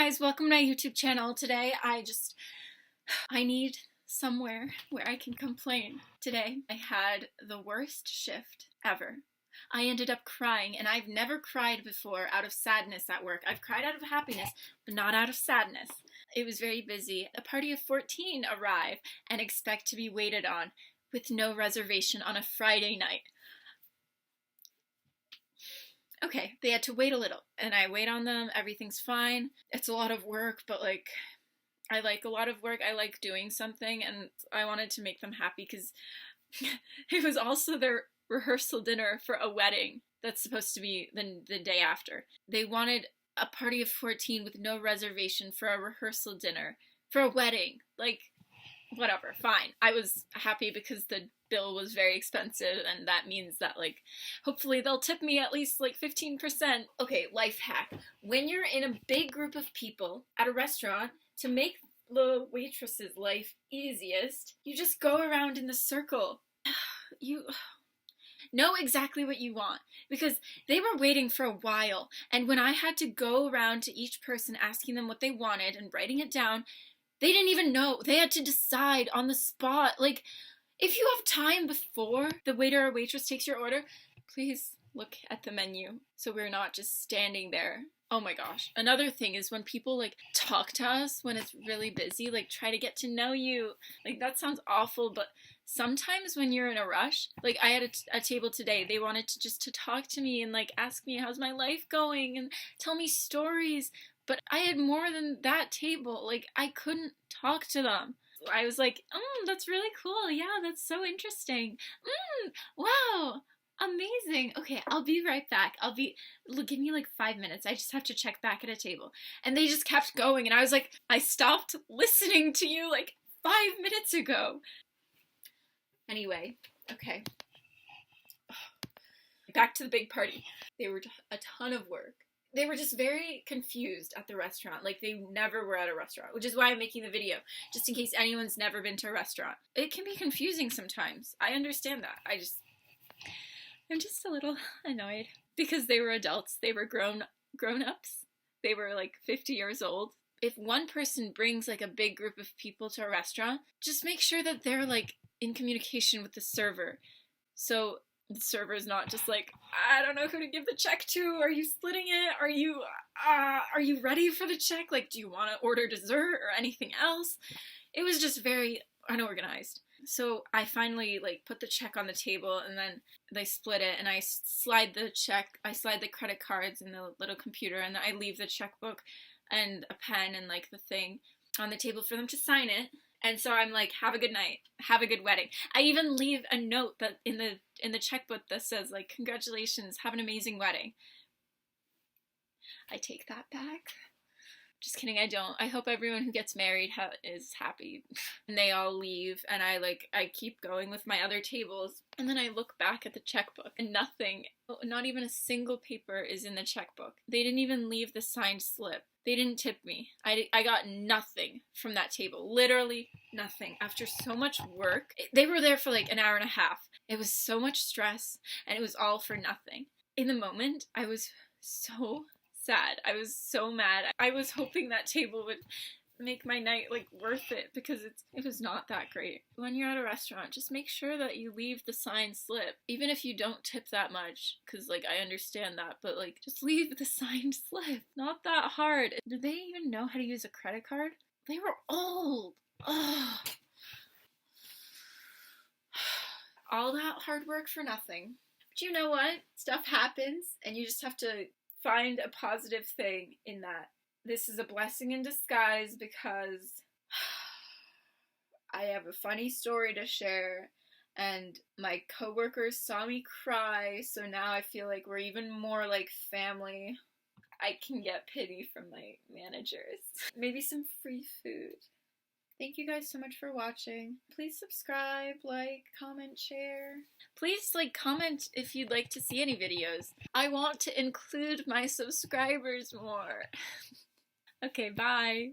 guys, welcome to my YouTube channel. Today I need somewhere where I can complain. Today I had the worst shift ever. I ended up crying, and I've never cried before out of sadness at work. I've cried out of happiness, but not out of sadness. It was very busy. A party of 14 arrive and expect to be waited on with no reservation on a Friday night. Okay, they had to wait a little, and I wait on them. Everything's fine. It's a lot of work, but I like a lot of work. I like doing something, and I wanted to make them happy because it was also their rehearsal dinner for a wedding that's supposed to be the day after. They wanted a party of 14 with no reservation for a rehearsal dinner for a wedding. Whatever, fine. I was happy because the bill was very expensive, and that means that hopefully they'll tip me at least 15%. Okay, life hack. When you're in a big group of people at a restaurant, to make the waitress's life easiest, you just go around in the circle. You know exactly what you want, because they were waiting for a while, and when I had to go around to each person asking them what they wanted and writing it down, they didn't even know. They had to decide on the spot. If you have time before the waiter or waitress takes your order, please look at the menu so we're not just standing there. Oh my gosh. Another thing is when people talk to us when it's really busy, try to get to know you. That sounds awful, but sometimes when you're in a rush, I had a table today, they wanted to talk to me and ask me how's my life going and tell me stories. But I had more than that table. I couldn't talk to them. I was that's really cool. Yeah, that's so interesting. Wow, amazing. Okay, I'll be right back. Give me 5 minutes. I just have to check back at a table. And they just kept going. And I was I stopped listening to you 5 minutes ago. Anyway, okay. Back to the big party. They were a ton of work. They were just very confused at the restaurant. They never were at a restaurant, which is why I'm making the video, just in case anyone's never been to a restaurant. It can be confusing sometimes. I understand that. I'm just a little annoyed because they were adults. They were grown-ups. They were 50 years old. If one person brings a big group of people to a restaurant, just make sure that they're in communication with the server. So the server's not just I don't know who to give the check to. Are you splitting it? Are you ready for the check? Do you want to order dessert or anything else? It was just very unorganized. So I finally put the check on the table, and then they split it, and I slide the credit cards in the little computer, and I leave the checkbook and a pen and the thing on the table for them to sign it. And so I'm have a good night, have a good wedding. I even leave a note that in the checkbook that says congratulations, have an amazing wedding. I take that back. Just kidding, I don't. I hope everyone who gets married is happy. And they all leave, and I keep going with my other tables, and then I look back at the checkbook, and nothing, not even a single paper is in the checkbook. They didn't even leave the signed slip. They didn't tip me. I got nothing from that table. Literally nothing. After so much work, they were there for an hour and a half. It was so much stress, and it was all for nothing. In the moment, I was so sad. I was so mad. I was hoping that table would make my night worth it, because it was not that great. When you're at a restaurant, just make sure that you leave the signed slip, even if you don't tip that much, because I understand that, but just leave the signed slip. Not that hard. Did they even know how to use a credit card? They were old. Ugh. All that hard work for nothing. But you know what? Stuff happens, and you just have to find a positive thing in that. This is a blessing in disguise, because I have a funny story to share, and my coworkers saw me cry, so now I feel we're even more family. I can get pity from my managers. Maybe some free food. Thank you guys so much for watching. Please subscribe, comment, share. Please comment if you'd like to see any videos. I want to include my subscribers more. Okay, bye.